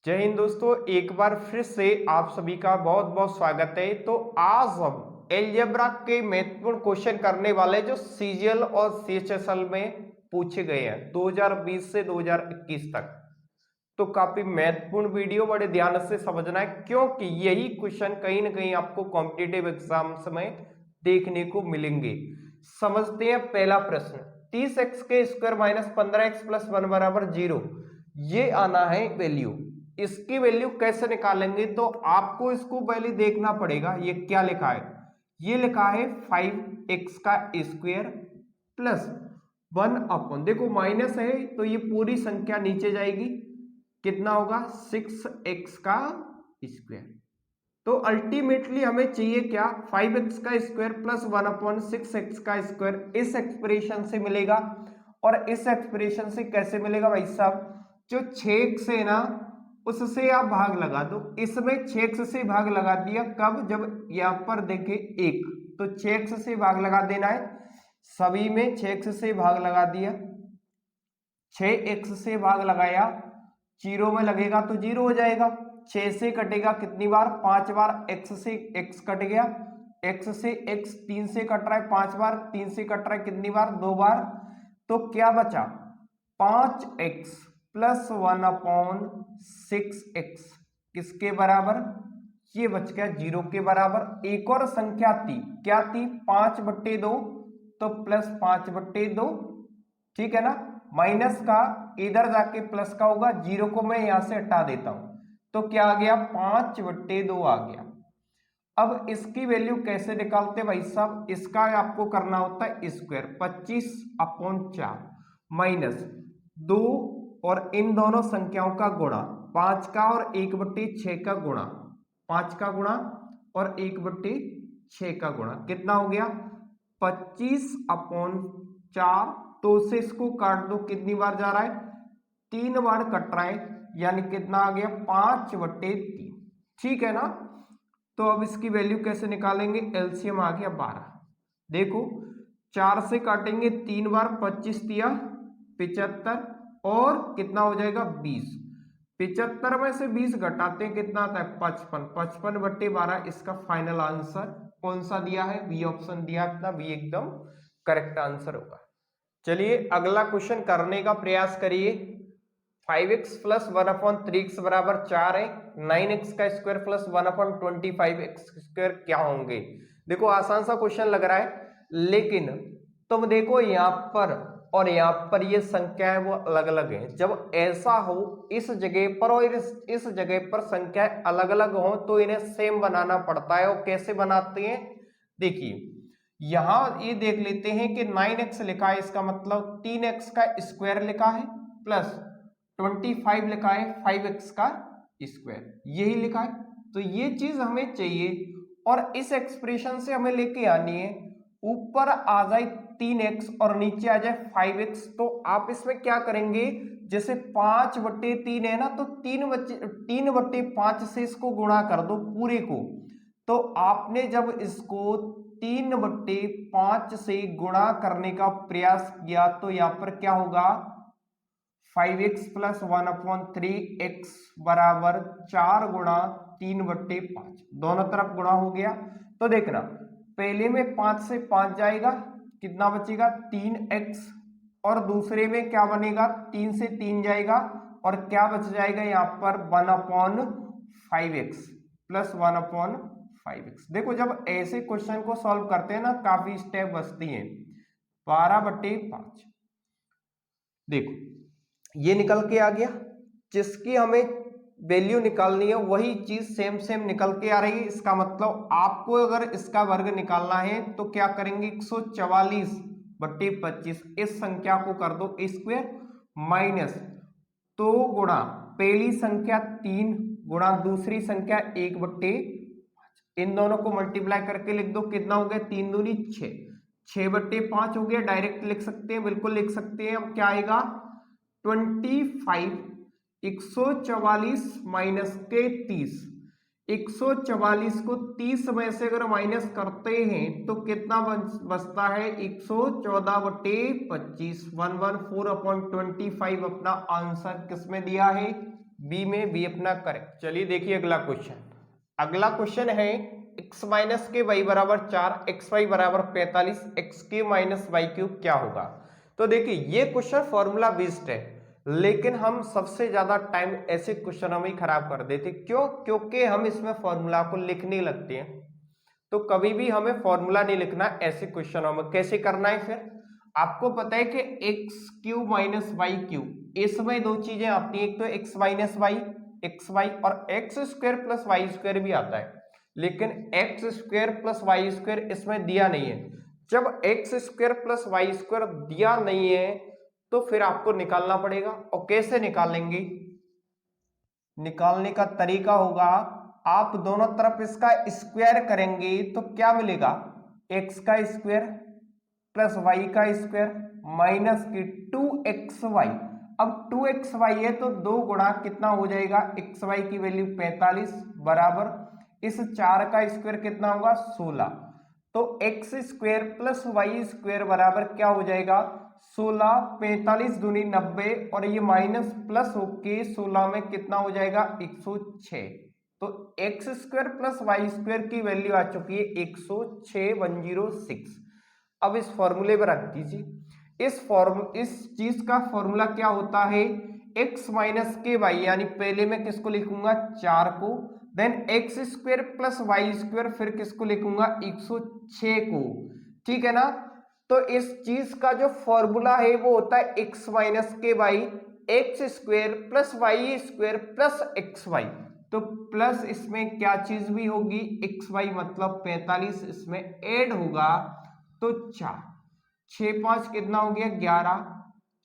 जय हिंद दोस्तों, एक बार फिर से आप सभी का बहुत बहुत स्वागत है। तो आज हम एलजेब्रा के महत्वपूर्ण क्वेश्चन करने वाले जो सीजीएल और सीएचएसएल में पूछे गए हैं 2020 से 2021 तक। तो काफी महत्वपूर्ण वीडियो, बड़े ध्यान से समझना है क्योंकि यही क्वेश्चन कहीं ना कहीं आपको कॉम्पिटिटिव एग्जाम्स में देखने को मिलेंगे। समझते हैं पहला प्रश्न। 30x के स्क्वायर माइनस 15x प्लस 1 बराबर 0, ये आना है वैल्यू। इसकी वैल्यू कैसे निकालेंगे? तो आपको इसको पहले देखना पड़ेगा ये क्या लिखा है। ये लिखा है 5x का स्क्वायर प्लस 1 अपॉन, देखो माइनस है तो ये पूरी संख्या नीचे जाएगी, कितना होगा 6x का स्क्वायर। तो अल्टीमेटली हमें चाहिए क्या, 5x का स्क्वायर प्लस 1 अपॉन 6x का स्क्वायर। इस एक्सप्रेशन से मिलेगा। और इस एक्सप्रेशन से कैसे मिलेगा भाई साहब, जो 6x है ना उससे आप भाग लगा दो। इसमें 6x से भाग लगा दिया कब, जब यहां पर देखे 1, तो 6x से भाग लगा देना है। सभी में 6x से भाग लगा दिया, 6x से भाग लगाया, जीरो में लगेगा तो जीरो हो जाएगा। 6 से कटेगा कितनी बार, 5 बार। x से x कट गया, x से x 3 से कट रहा है 5 बार, 3 से कट रहा है कितनी बार, 2 बार। तो क्या बचा 5x प्लस 1 अपॉन 6x किसके बराबर, ये बच गया 0 के बराबर। एक और संख्या थी, क्या थी, 5/2, तो प्लस 5/2, ठीक है ना। माइनस का इधर जाके प्लस का होगा, 0 को मैं यहां से हटा देता हूं तो क्या आ गया 5/2 आ गया। अब इसकी वैल्यू कैसे निकालते भाई साहब, इसका आपको करना होता है स्क्वायर, 25/4 माइनस 2 और इन दोनों संख्याओं का गुणा, 5 का और 1/6 का गुणा, 5 का गुणा और 1/6 का गुणा, कितना हो गया 25/4। तो उसे इसको काट दो, कितनी बार जा रहा है, 3 बार कट रहा है, यानी कितना आ गया 5/3, ठीक है ना। तो अब इसकी वैल्यू कैसे निकालेंगे, एलसीएम आ गया 12। देखो 4 से काटेंगे 3 बार, 25 दिया 75 और कितना हो जाएगा 20। 75 में से 20 घटाते हैं कितना आता है 55, 55/12 इसका फाइनल आंसर कौन सा दिया है, बी ऑप्शन दिया था, बी एकदम करेक्ट आंसर होगा। चलिए अगला क्वेश्चन करने का प्रयास करिए। 5x प्लस 1/3x बराबर 4 है, 9x का स्क्वायर प्लस 1/25x स्क्वायर क्या होंगे। देखो आसान सा क्वेश्चन लग रहा है, लेकिन तुम देखो यहां पर और यहां पर ये संख्या है वो अलग अलग है। जब ऐसा हो इस जगह पर और इस जगह पर संख्या अलग अलग हो तो इन्हें सेम बनाना पड़ता है। और कैसे बनाते हैं, देखिए यहां ये देख लेते हैं कि 9x लिखा है, इसका मतलब 3x का स्क्वायर लिखा है प्लस 25 लिखा है 5x का स्क्वायर, यही लिखा है। तो ये चीज हमें चाहिए और इस एक्सप्रेशन से हमें लेके आनी है, ऊपर आ जाए 3x और नीचे आ जाए 5x। तो आप इसमें क्या करेंगे, जैसे 5/3 है ना, तो 3/5 से इसको गुणा कर दो पूरे को। तो आपने जब इसको 3/5 से गुणा करने का प्रयास किया तो यहां पर क्या होगा, 5x प्लस 1/3x बराबर 4 गुणा 3/5, दोनों तरफ गुणा हो गया। तो देखना पहले में 5 से 5 जाएगा, कितना बचेगा 3x, और दूसरे में क्या बनेगा 3 से 3 जाएगा और क्या बच जाएगा यहाँ पर 1/5x प्लस 1/5x। देखो जब ऐसे क्वेश्चन को सॉल्व करते हैं ना, काफी स्टेप बचती हैं। 12/5, देखो ये निकल के आ गया, जिसकी हमें वैल्यु निकालनी है वही चीज सेम सेम निकल के आ रही है। इसका मतलब आपको अगर इसका वर्ग निकालना है तो क्या करेंगे, 144/25 इस संख्या को कर दो स्क्वायर माइनस, तो गुणा पहली संख्या 3 गुणा दूसरी संख्या 1/5, इन दोनों को मल्टीप्लाई करके लिख दो, कितना हो गया 3 दूनी 6, 6/5 हो गया। डायरेक्ट लिख सकते हैं, बिल्कुल लिख सकते हैं। अब क्या आएगा 25, 144 माइनस के 30, 144 को 30 में से अगर माइनस करते हैं तो कितना बचता है 114/25, 114/25 अपना आंसर किसमें दिया है, बी में बी अपना करेक्ट। चलिए देखिए अगला क्वेश्चन। अगला क्वेश्चन है x माइनस के वाई बराबर 4, एक्स वाई बराबर 45, x cube minus Y cube क्या होगा। तो देखिए ये क्वेश्चन फॉर्मूला बेस्ड है, लेकिन हम सबसे ज्यादा टाइम ऐसे क्वेश्चनों में ही खराब कर देते। क्यों? क्योंकि हम इसमें फॉर्मूला को लिखने लगते हैं, तो कभी भी हमें फॉर्मूला नहीं लिखना ऐसे क्वेश्चनों में। कैसे करना है फिर? आपको पता है कि X cube minus Y cube, इसमें दो चीजें आती हैं, एक तो X minus Y X Y, और X square plus Y square भी आता है, लेकिन X square plus Y square इसमें दिया नहीं है। जब X square plus Y square दिया नहीं है तो फिर आपको निकालना पड़ेगा। और कैसे निकालेंगे? निकालने का तरीका होगा, आप दोनों तरफ इसका स्क्वायर करेंगे तो क्या मिलेगा? एक्स का स्क्वायर प्लस वाई का स्क्वायर माइनस की 2xy। अब 2xy है तो 2 गुणा कितना हो जाएगा? xy की वैल्यू 45 बराबर इस 4 का स्क्वायर कितना होगा? 16। तो x square plus Y square बराबर क्या हो जाएगा? 16, 45 दूनी 90, और ये माइनस प्लस होके 16 में कितना हो जाएगा? 106। तो x square plus Y square की वैल्यू आ चुकी है 106, 106। अब इस फॉर्मूले पर रख दीजिए। इस चीज का फॉर्मूला क्या होता है? x माइनस के वाई, यानी पहले मैं किसको लिखूंगा? 4 को, then x square plus Y square, फिर किसको लिखूंगा? 106 को। ठीक है ना? तो इस चीज का जो फॉर्मूला है वो होता है x माइनस के y x square plus Y square plus x y. तो प्लस इसमें क्या चीज भी होगी? एक्स वाई मतलब 45, इसमें ऐड होगा तो 4, 6 5 कितना हो गया? 11,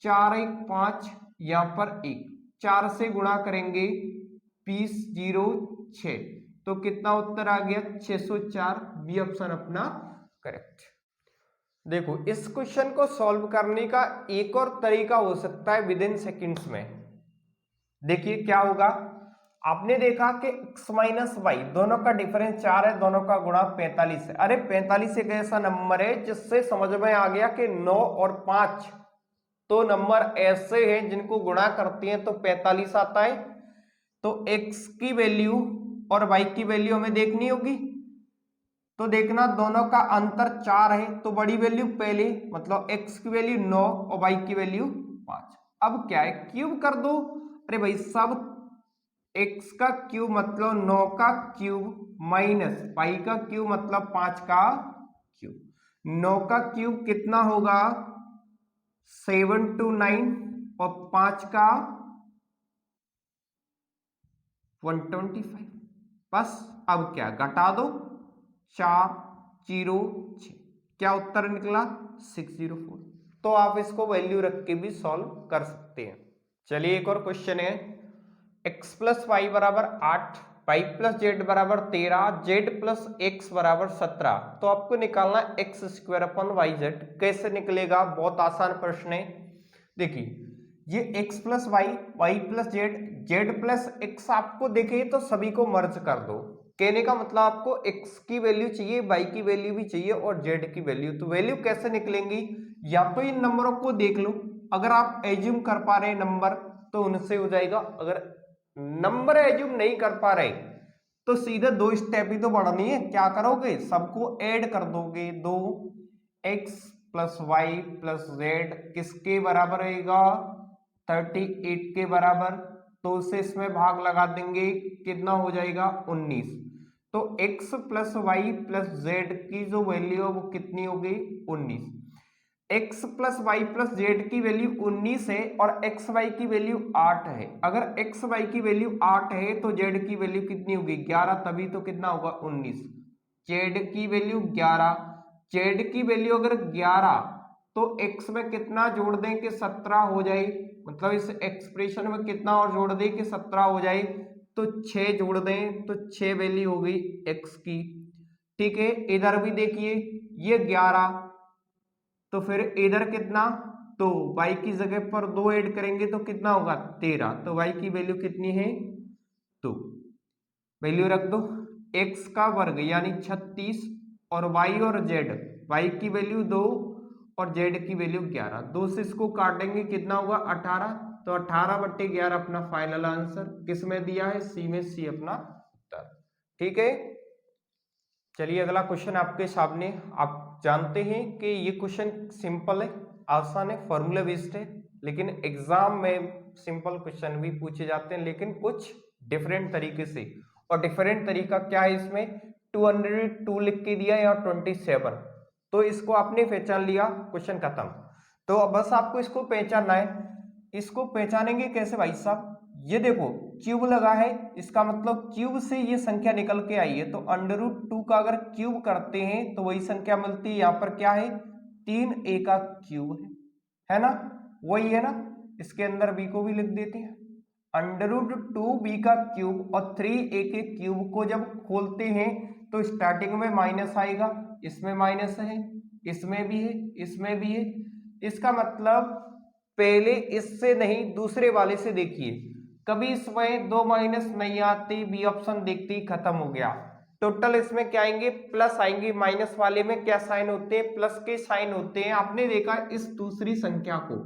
4 1 5, यहां पर 1, 4 से गुणा करेंगे 20 0 6, तो कितना उत्तर आ गया? 604। बी ऑप्शन अपना करेक्ट। देखो इस क्वेश्चन को सॉल्व करने का एक और तरीका हो सकता है विद इन सेकेंड्स में। देखिए क्या होगा, आपने देखा कि x माइनस वाई दोनों का डिफरेंस 4 है, दोनों का गुणा 45 है। अरे 45 एक ऐसा नंबर है जिससे समझ में आ गया कि 9 और 5 तो नंबर ऐसे हैं जिनको गुणा करते हैं तो 45 आता है। तो x की वैल्यू और y की वैल्यू हमें देखनी होगी, तो देखना दोनों का अंतर 4 है, तो बड़ी वैल्यू पहले, मतलब x की वैल्यू 9 और y की वैल्यू 5। अब क्या है? क्यूब कर दो। अरे भाई सब x का क्यूब मतलब 9 का क्यूब माइनस y का क्यूब मतलब 5 का क्यूब। 9 का क्यूब कितना होगा? 7 to 9, और 5 का 125। बस अब क्या, घटा दो, 4 0 6, क्या उत्तर निकला? 604। तो आप इसको वैल्यू रख के भी सॉल्व कर सकते हैं। चलिए एक और क्वेश्चन है, x प्लस वाई बराबर 8, वाई प्लस जेड बराबर 13, जेड प्लस एक्स बराबर 17। तो आपको निकालना x square upon y z. कैसे निकलेगा? बहुत आसान प्रश्न है। देखिए ये x plus y, y plus z, z plus x आपको देखे तो सभी को मर्ज कर दो। कहने का मतलब आपको x की वैल्यू चाहिए, y की वैल्यू भी चाहिए और z की वैल्यू। तो वैल्यू कैसे निकलेंगी? या तो इन नंबरों को देख लो, अगर आप एज्यूम कर पा रहे नंबर तो उनसे हो जाएगा। अगर नंबर एज्यूम नहीं कर पा रहे तो सीधे 2 स्टेप ही तो बढ़नी है। क्या करोगे? सबको ऐड कर दोगे। 2x plus y plus Z किसके बराबर रहेगा? 38 के बराबर। तो उसे इसमें भाग लगा देंगे, कितना हो जाएगा? 19। तो x plus y plus z की जो वैल्यू है वो कितनी हो गई? 19। x plus y plus z की वैल्यू 19 है और एक्स वाई की वैल्यू 8 है। अगर एक्स वाई की वैल्यू 8 है तो जेड की वैल्यू कितनी होगी? 11, तभी तो कितना होगा? 19। जेड की वैल्यू 11, जेड की वैल्यू अगर 11 तो x में कितना जोड़ दें कि 17 हो जाए, मतलब इस एक्सप्रेशन में कितना और जोड़ दें कि 17 हो जाए। तो 6 जोड़ दें तो 6 वैल्यू हो गई x की। ठीक है, इधर भी देखिए ये 11, तो फिर इधर कितना? तो y की जगह पर 2 ऐड करेंगे तो कितना होगा? 13। तो y की वैल्यू कितनी है? 2। वैल्यू रख दो, x का वर्ग यानी 36, और y और z, y की वैल्यू 2 और z की वैल्यू 11। 2 से इसको काटेंगे कितना होगा? 18। तो 18/11 अपना फाइनल आंसर। किस में दिया है? सी में, सी अपना उत्तर। ठीक है, चलिए अगला क्वेश्चन आपके सामने। आप जानते हैं कि ये क्वेश्चन सिंपल है, आसान है, फॉर्मूला बेस्ड है, लेकिन एग्जाम में सिंपल क्वेश्चन भी पूछे जाते हैं लेकिन कुछ डिफरेंट तरीके से। और डिफरेंट तरीका क्या है इसमें? 202 लिख के दिया या 27, तो इसको आपने पहचान लिया, क्वेश्चन खत्म। तो अब बस आपको इसको पहचानना है। इसको पहचानेंगे कैसे भाई साहब? ये देखो क्यूब लगा है, इसका मतलब क्यूब से ये संख्या निकल के आई है, तो √2 का अगर क्यूब करते हैं तो वही संख्या मिलती है। यहाँ पर क्या है? 3a का क्यूब है ना, वही है ना। इसके अंदर b को भी लिख देते हैं, √2b का क्यूब और 3a के क्यूब को जब खोलते हैं तो स्टार्टिंग में माइनस आएगा, इसमें माइनस है, इसमें भी है, इसमें भी है। इसका मतलब पहले इससे नहीं दूसरे वाले से देखिए, कभी इसमें 2 माइनस नहीं आती, बी ऑप्शन देखते ही खत्म हो गया। टोटल इसमें क्या आएंगे? प्लस आएंगे। माइनस वाले में क्या साइन होते हैं? प्लस के साइन होते हैं। आपने देखा इस दूसरी संख्या को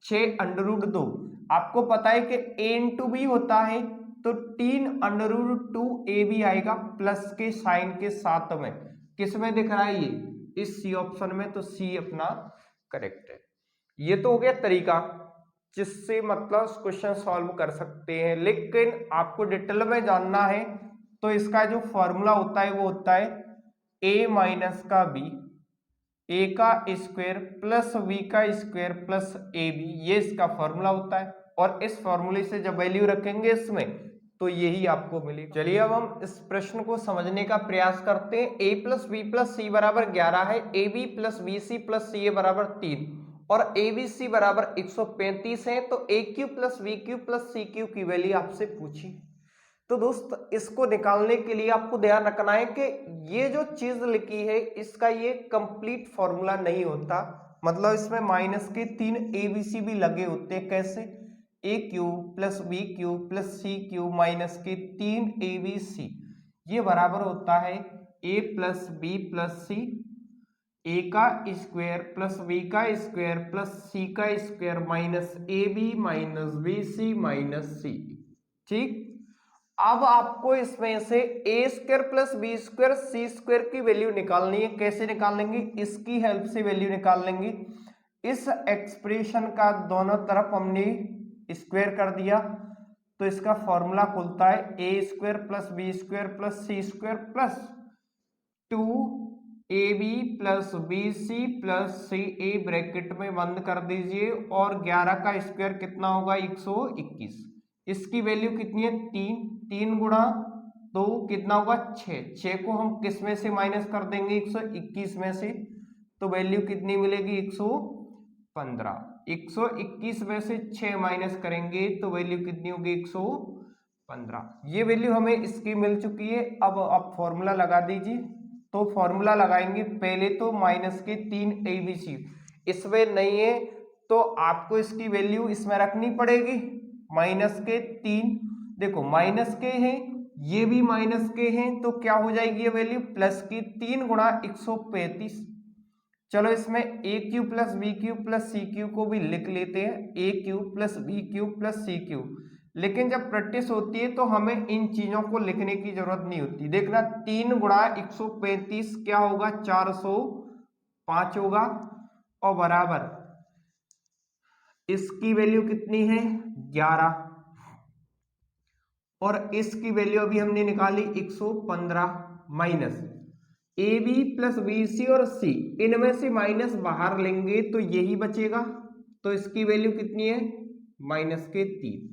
6√2, आपको पता है कि a इंटू बी होता है, तो 3√2a भी आएगा प्लस के साइन के साथ में। किस में दिख रहा है? ये इस सी ऑप्शन में, तो सी अपना करेक्ट है। ये तो हो गया तरीका जिससे मतलब क्वेश्चन सॉल्व कर सकते हैं, लेकिन आपको डिटेल में जानना है तो इसका जो फॉर्मूला होता है वो होता है a माइनस का b, a का स्क्वायर प्लस b का स्क्वायर प्लस ab, ये इसका फॉर्मूला होता है। और इस फॉर्मूले से जब वैल्यू रखेंगे इसमें तो यही आपको मिलेगा। चलिए अब हम इस प्रश्न को समझने का प्रयास करते हैं। a plus B plus C बराबर 11 है, A B plus B C plus C A बराबर 3 और ए बी सी बराबर 135 है, तो A cube plus B cube plus C cube की वैल्यू आपसे पूछी। तो दोस्त इसको निकालने के लिए आपको ध्यान रखना है कि ये जो चीज लिखी है इसका ये कंप्लीट फॉर्मूला नहीं होता, मतलब इसमें माइनस के 3 ए बी सी भी लगे होते हैं। कैसे? A cube plus B cube plus C cube minus के 3 ए बी सी, ये बराबर होता है A plus B plus C, A का स्क्वायर प्लस बी का स्क्वायर प्लस सी का स्क्वायर माइनस ए B minus B C minus C. ठीक, अब आपको इसमें से A square plus B square C square की वैल्यू निकालनी है। कैसे निकालेंगे? इसकी हेल्प से वैल्यू निकाल लेंगे। इस एक्सप्रेशन का दोनों तरफ हमने स्क्वायर कर दिया, तो इसका फॉर्मूला खुलता है A square plus B square plus C square plus 2ab plus B C plus C A, bracket में बंद कर दीजिए, और 11 का स्क्वायर कितना होगा? 121। इसकी वैल्यू कितनी है? 3, 3 गुणा 2 कितना होगा? 6, 6 को हम किस में से माइनस कर देंगे? 121 में से, तो वैल्यू कितनी मिलेगी? 115। 121 में से 6 माइनस करेंगे तो वैल्यू कितनी होगी? 115। ये वैल्यू हमें इसकी मिल चुकी है। अब आप फॉर्मूला लगा दीजिए। तो फॉर्मूला लगाएंगे पहले तो माइनस के 3 ABC, इसमें नहीं है तो आपको इसकी वैल्यू इसमें रखनी पड़ेगी। माइनस के 3, देखो माइनस के हैं, ये भी माइनस के हैं, तो क्या हो जाएगी ये वैल्यू? प्लस की 3 गुणा 135। चलो इसमें A cube plus B cube plus C cube को भी लिख लेते हैं, A cube plus B cube plus C cube. लेकिन जब प्रैक्टिस होती है तो हमें इन चीजों को लिखने की जरूरत नहीं होती। देखना 3 गुणा 135 क्या होगा? 405 होगा, और बराबर इसकी वैल्यू कितनी है? 11, और इसकी वैल्यू अभी हमने निकाली 115, minus A B plus B c और सी, इनमें से माइनस बाहर लेंगे तो यही बचेगा, तो इसकी वैल्यू कितनी है? माइनस के 3।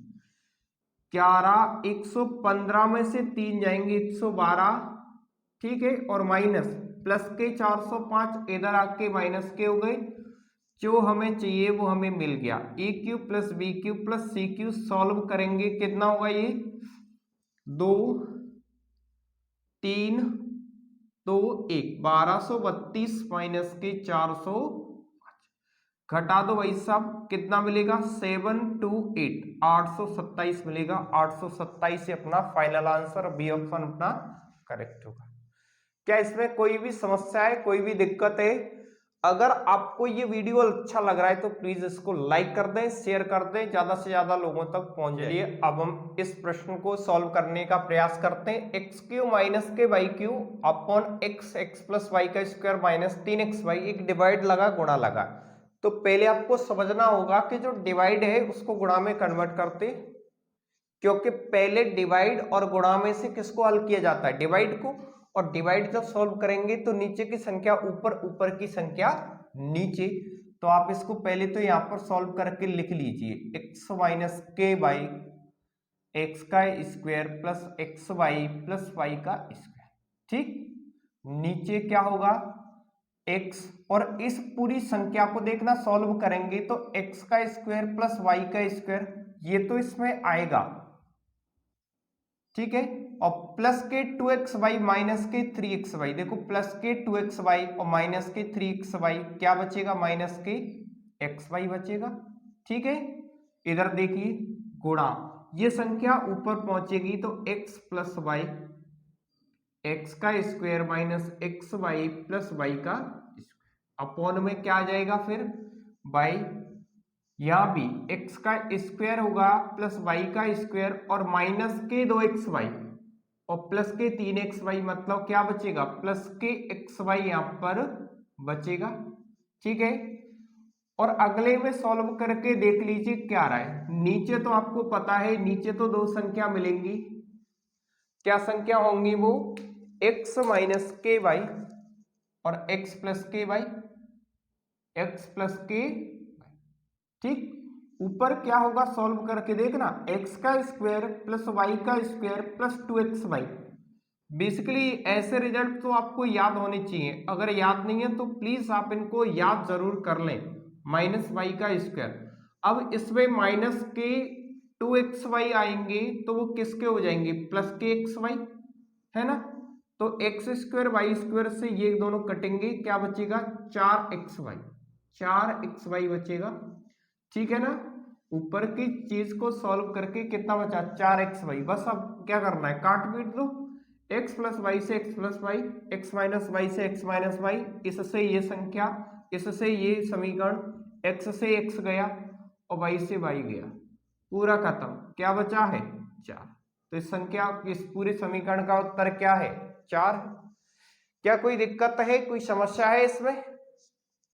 11, 115 में से 3 जाएंगे 112, ठीक है, और माइनस प्लस के 405 इधर आके माइनस के हो गए। जो हमें चाहिए वो हमें मिल गया। A cube plus B cube plus C cube solve करेंगे, कितना होगा ये? 2, 3, 2, 1, 1232 माइनस के 405, घटा दो भाई साहब, कितना मिलेगा? 728, 827 मिलेगा। 827 से अपना फाइनल आंसर बी ऑप्शन अपना करेक्ट होगा। क्या इसमें कोई भी समस्या है, कोई भी दिक्कत है? अगर आपको ये वीडियो अच्छा लग रहा है तो प्लीज इसको लाइक कर दें, शेयर कर दें, ज्यादा से ज्यादा लोगों तक पहुंच जाए। अब हम इस प्रश्न को सॉल्व करने का प्रयास करते हैं। एक्स क्यू माइनस के y cube upon x x plus y का स्क्वायर माइनस 3xy, एक डिवाइड लगा गुणा लगा। तो पहले आपको समझना होगा कि जो डिवाइड है उसको गुणा में कन्वर्ट करते, क्योंकि पहले डिवाइड और गुणा में से किसको हल किया जाता है, डिवाइड को। और डिवाइड जब सॉल्व करेंगे तो नीचे की संख्या ऊपर, ऊपर की संख्या नीचे। तो आप इसको पहले तो यहां पर सॉल्व करके लिख लीजिए, एक्स माइनस के बाई एक्स का square plus x y plus y का स्क्वायर। ठीक, नीचे क्या होगा x, और इस पूरी संख्या को देखना सॉल्व करेंगे तो x का स्क्वायर प्लस y का स्क्वायर, ये तो इसमें आएगा, ठीक है। और प्लस के 2xy माइनस के 3xy, देखो प्लस के 2xy और माइनस के 3xy क्या बचेगा, माइनस के xy बचेगा, ठीक है। इधर देखिए गुणा, ये संख्या ऊपर पहुंचेगी तो x प्लस वाई, एक्स का square minus x y plus y का स्क्वायर, अपॉन में क्या आ जाएगा फिर बाई, यहां भी x का स्क्वायर होगा प्लस y का स्क्वायर और माइनस के 2xy और प्लस के 3xy, मतलब क्या बचेगा, प्लस के xy यहां पर बचेगा, ठीक है। और अगले में सॉल्व करके देख लीजिए क्या आ रहा है। नीचे तो आपको पता है, नीचे तो दो संख्या मिलेंगी, क्या संख्या होंगी वो, x माइनस के वाई और x प्लस के वाई, एक्स प्लस के, ठीक। ऊपर क्या होगा सॉल्व करके देखना, x का स्क्वायर प्लस y का स्क्वायर प्लस 2xy। बेसिकली ऐसे रिजल्ट तो आपको याद होने चाहिए, अगर याद नहीं है तो प्लीज आप इनको याद जरूर कर लें। माइनस वाई का स्क्वायर, अब इसमें माइनस के 2xy आएंगे तो वो किसके हो जाएंगे, प्लस के xy, है ना। तो एक्स स्क्वायर वाई स्क्वायर से ये दोनों कटेंगे, क्या बचेगा 4xy, 4xy बचेगा, ठीक है ना। ऊपर की चीज को सॉल्व करके कितना बचा 4xy, बस अब क्या करना है काट पीट दो, x प्लस वाई से x plus y, x minus y से x माइनस वाई, इससे ये संख्या, इससे ये समीकरण, x से x गया और y से y गया, पूरा खत्म, क्या बचा है 4। तो इस संख्या, इस पूरे समीकरण का उत्तर क्या है 4। क्या कोई दिक्कत है, कोई समस्या है इसमें?